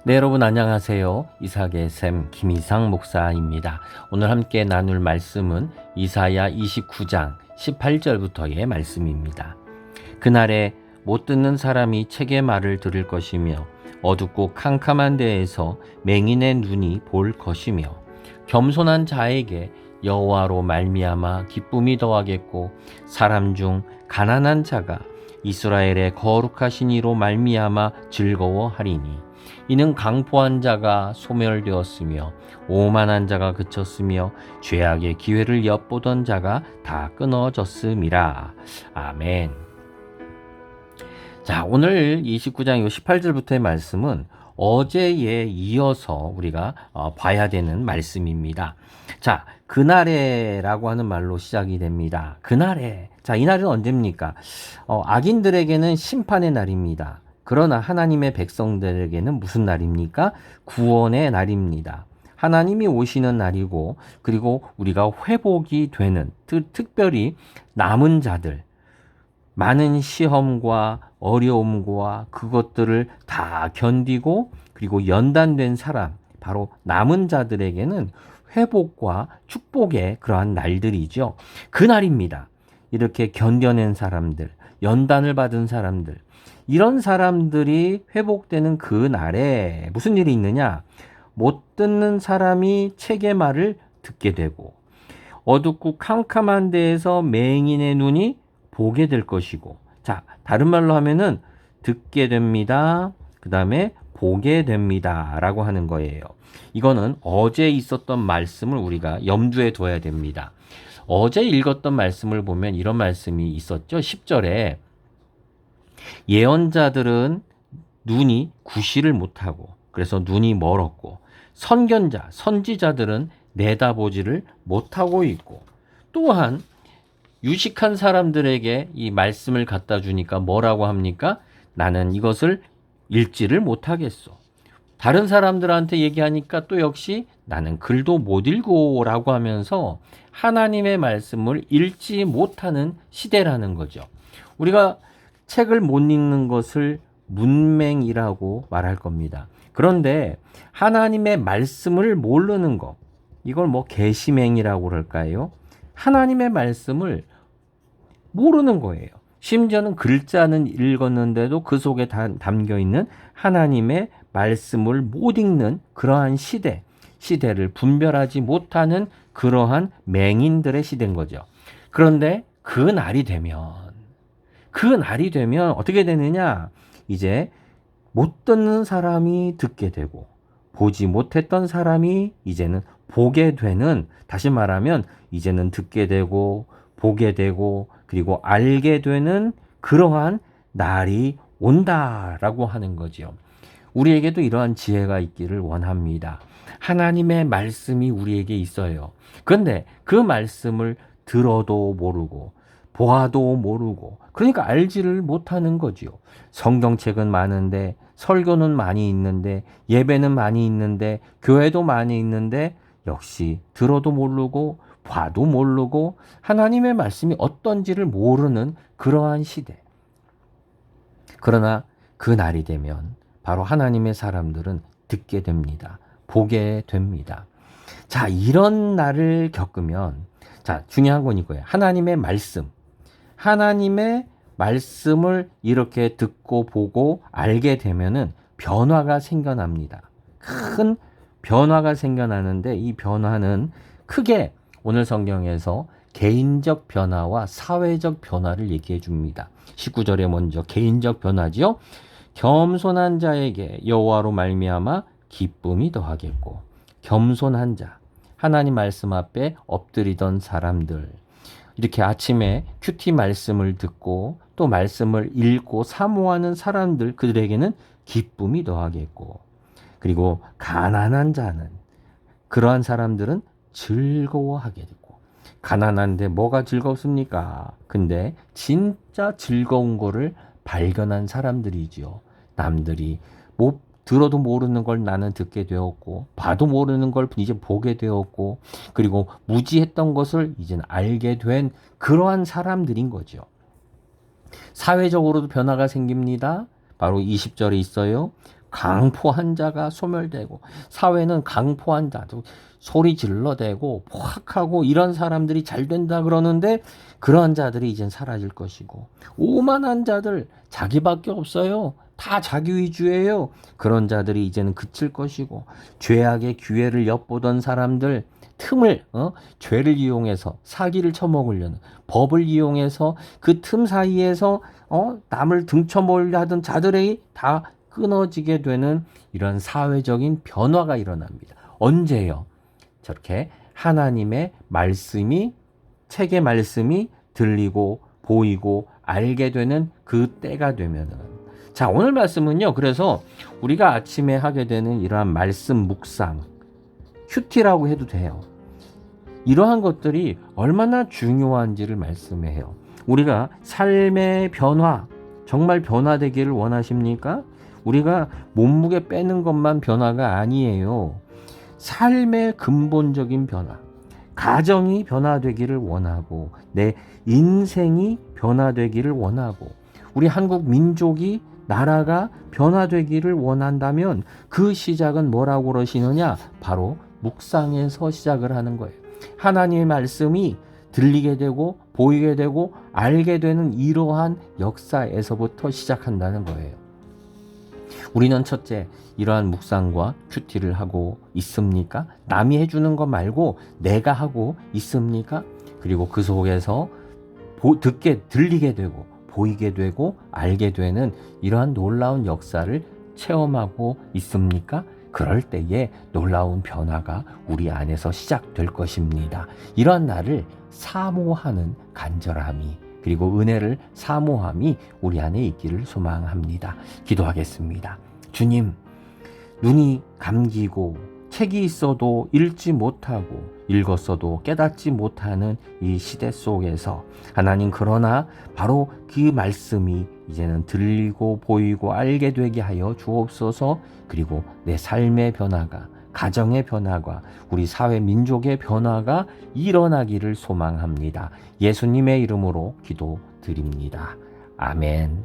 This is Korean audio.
네, 여러분 안녕하세요. 이삭의 샘 김이상 목사입니다. 오늘 함께 나눌 말씀은 이사야 29장 18절부터의 말씀입니다. 그날에 못 듣는 사람이 책의 말을 들을 것이며 어둡고 캄캄한 데에서 맹인의 눈이 볼 것이며 겸손한 자에게 여호와로 말미암아 기쁨이 더하겠고 사람 중 가난한 자가 이스라엘의 거룩하신 이로 말미암아 즐거워하리니 이는 강포한 자가 소멸되었으며 오만한 자가 그쳤으며 죄악의 기회를 엿보던 자가 다 끊어졌음이라. 아멘. 자, 오늘 29장 18절부터의 말씀은 어제에 이어서 우리가 봐야 되는 말씀입니다. 자, 그날에라고 하는 말로 시작이 됩니다. 그날에. 자, 이 날은 언제입니까? 악인들에게는 심판의 날입니다. 그러나 하나님의 백성들에게는 무슨 날입니까? 구원의 날입니다. 하나님이 오시는 날이고, 그리고 우리가 회복이 되는, 특별히 남은 자들, 많은 시험과 어려움과 그것들을 다 견디고 그리고 연단된 사람, 바로 남은 자들에게는 회복과 축복의 그러한 날들이죠. 그 날입니다. 이렇게 견뎌낸 사람들, 연단을 받은 사람들, 이런 사람들이 회복되는 그 날에 무슨 일이 있느냐? 못 듣는 사람이 책의 말을 듣게 되고 어둡고 캄캄한 데에서 맹인의 눈이 보게 될 것이고, 자, 다른 말로 하면은 듣게 됩니다. 그 다음에 보게 됩니다. 라고 하는 거예요. 이거는 어제 있었던 말씀을 우리가 염두에 둬야 됩니다. 어제 읽었던 말씀을 보면 이런 말씀이 있었죠. 10절에 예언자들은 눈이 구시를 못하고 그래서 눈이 멀었고 선견자, 선지자들은 내다보지를 못하고 있고 또한 유식한 사람들에게 이 말씀을 갖다 주니까 뭐라고 합니까? 나는 이것을 읽지를 못하겠소. 다른 사람들한테 얘기하니까 또 역시 나는 글도 못 읽고라고 하면서 하나님의 말씀을 읽지 못하는 시대라는 거죠. 우리가 책을 못 읽는 것을 문맹이라고 말할 겁니다. 그런데 하나님의 말씀을 모르는 것, 이걸 뭐 계시맹이라고 그럴까요? 하나님의 말씀을 모르는 거예요. 심지어는 글자는 읽었는데도 그 속에 담겨 있는 하나님의 말씀을 못 읽는 그러한 시대를 분별하지 못하는 그러한 맹인들의 시대인 거죠. 그런데 그 날이 되면 어떻게 되느냐? 이제 못 듣는 사람이 듣게 되고 보지 못했던 사람이 이제는 보게 되는, 다시 말하면 이제는 듣게 되고 보게 되고 그리고 알게 되는 그러한 날이 온다라고 하는 거죠. 우리에게도 이러한 지혜가 있기를 원합니다. 하나님의 말씀이 우리에게 있어요. 그런데 그 말씀을 들어도 모르고 보아도 모르고 그러니까 알지를 못하는 거지요. 성경책은 많은데 설교는 많이 있는데 예배는 많이 있는데 교회도 많이 있는데 역시 들어도 모르고 봐도 모르고 하나님의 말씀이 어떤지를 모르는 그러한 시대. 그러나 그 날이 되면 바로 하나님의 사람들은 듣게 됩니다. 보게 됩니다. 자, 이런 날을 겪으면, 자, 중요한 건 이거예요. 하나님의 말씀을 이렇게 듣고 보고 알게 되면은 변화가 생겨납니다. 큰 변화가 생겨나는데 이 변화는 크게 오늘 성경에서 개인적 변화와 사회적 변화를 얘기해 줍니다. 19절에 먼저 개인적 변화지요. 겸손한 자에게 여호와로 말미암아 기쁨이 더하겠고, 겸손한 자, 하나님 말씀 앞에 엎드리던 사람들, 이렇게 아침에 큐티 말씀을 듣고 또 말씀을 읽고 사모하는 사람들, 그들에게는 기쁨이 더하겠고, 그리고 가난한 자는, 그러한 사람들은 즐거워하게 되고. 가난한데 뭐가 즐겁습니까? 근데 진짜 즐거운 거를 발견한 사람들이지요. 남들이 들어도 모르는 걸 나는 듣게 되었고 봐도 모르는 걸 이제 보게 되었고 그리고 무지했던 것을 이제는 알게 된 그러한 사람들인 거죠. 사회적으로도 변화가 생깁니다. 바로 20절에 있어요. 강포한 자가 소멸되고, 사회는 강포한 자도 소리 질러대고 포악하고 이런 사람들이 잘 된다 그러는데 그런 자들이 이젠 사라질 것이고, 오만한 자들, 자기밖에 없어요. 다 자기 위주예요. 그런 자들이 이제는 그칠 것이고, 죄악의 기회를 엿보던 사람들, 틈을 죄를 이용해서 사기를 쳐먹으려는, 법을 이용해서 그 틈 사이에서 남을 등쳐먹으려 하던 자들이 다 끊어지게 되는 이런 사회적인 변화가 일어납니다. 언제요? 저렇게 하나님의 말씀이, 책의 말씀이 들리고 보이고 알게 되는 그 때가 되면은. 자, 오늘 말씀은요, 그래서 우리가 아침에 하게 되는 이러한 말씀 묵상, 큐티라고 해도 돼요. 이러한 것들이 얼마나 중요한지를 말씀해요. 우리가 삶의 변화, 정말 변화되기를 원하십니까? 우리가 몸무게 빼는 것만 변화가 아니에요. 삶의 근본적인 변화, 가정이 변화되기를 원하고, 내 인생이 변화되기를 원하고, 우리 한국 민족이, 나라가 변화되기를 원한다면 그 시작은 뭐라고 그러시느냐? 바로 묵상에서 시작을 하는 거예요. 하나님의 말씀이 들리게 되고 보이게 되고 알게 되는 이러한 역사에서부터 시작한다는 거예요. 우리는 첫째, 이러한 묵상과 큐티를 하고 있습니까? 남이 해주는 것 말고 내가 하고 있습니까? 그리고 그 속에서 들리게 되고 보이게 되고 알게 되는 이러한 놀라운 역사를 체험하고 있습니까? 그럴 때에 놀라운 변화가 우리 안에서 시작될 것입니다. 이러한 나를 사모하는 간절함이, 그리고 은혜를 사모함이 우리 안에 있기를 소망합니다. 기도하겠습니다. 주님, 눈이 감기고 책이 있어도 읽지 못하고 읽었어도 깨닫지 못하는 이 시대 속에서 하나님, 그러나 바로 그 말씀이 이제는 들리고 보이고 알게 되게 하여 주옵소서. 그리고 내 삶의 변화가, 가정의 변화가, 우리 사회 민족의 변화가 일어나기를 소망합니다. 예수님의 이름으로 기도드립니다. 아멘.